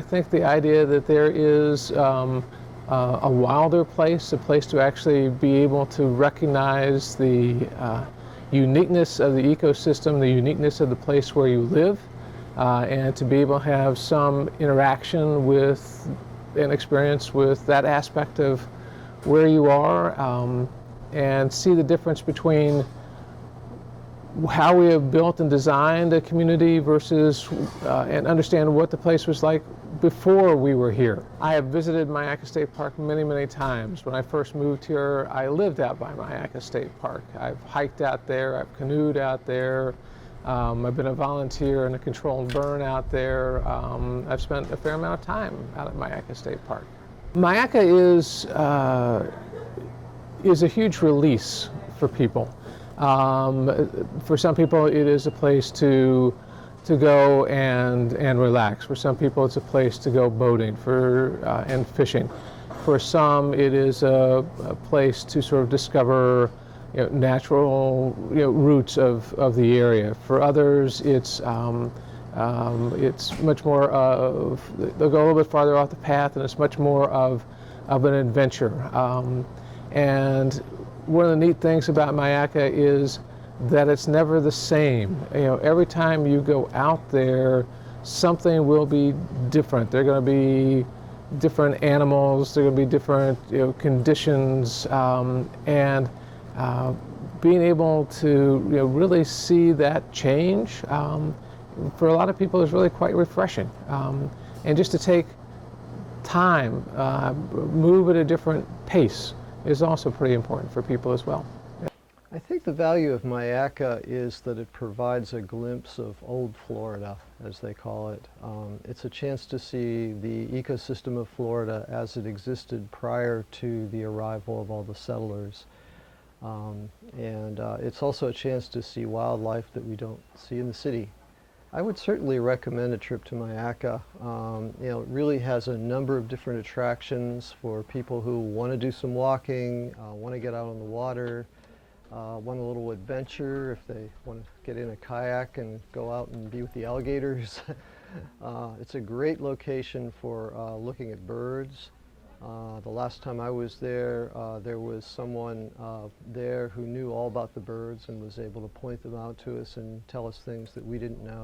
think the idea that there is a wilder place, a place to actually be able to recognize the uniqueness of the ecosystem, the uniqueness of the place where you live, and to be able to have some interaction with and experience with that aspect of where you are, and see the difference between how we have built and designed a community versus and understand what the place was like before we were here. I have visited Myakka State Park many times. When I first moved here, I lived out by Myakka State Park. I've hiked out there, I've canoed out there, I've been a volunteer in a controlled burn out there. I've spent a fair amount of time out at Myakka State Park. Myakka is a huge release for people. For some people, it is a place to go and relax. For some people, it's a place to go boating and fishing. For some, it is a place to sort of discover natural roots of the area. For others, it's much more of, they'll go a little bit farther off the path, and it's much more of an adventure. And one of the neat things about Myakka is that it's never the same. Every time you go out there, something will be different. There are going to be different animals, there are going to be different conditions, and being able to really see that change for a lot of people is really quite refreshing. And just to take time, move at a different pace, is also pretty important for people as well. I think the value of Myakka is that it provides a glimpse of old Florida, as they call it. It's a chance to see the ecosystem of Florida as it existed prior to the arrival of all the settlers. It's also a chance to see wildlife that we don't see in the city. I would certainly recommend a trip to Myakka. It really has a number of different attractions for people who want to do some walking, want to get out on the water, want a little adventure if they want to get in a kayak and go out and be with the alligators. It's a great location for looking at birds. The last time I was there was someone there who knew all about the birds and was able to point them out to us and tell us things that we didn't know.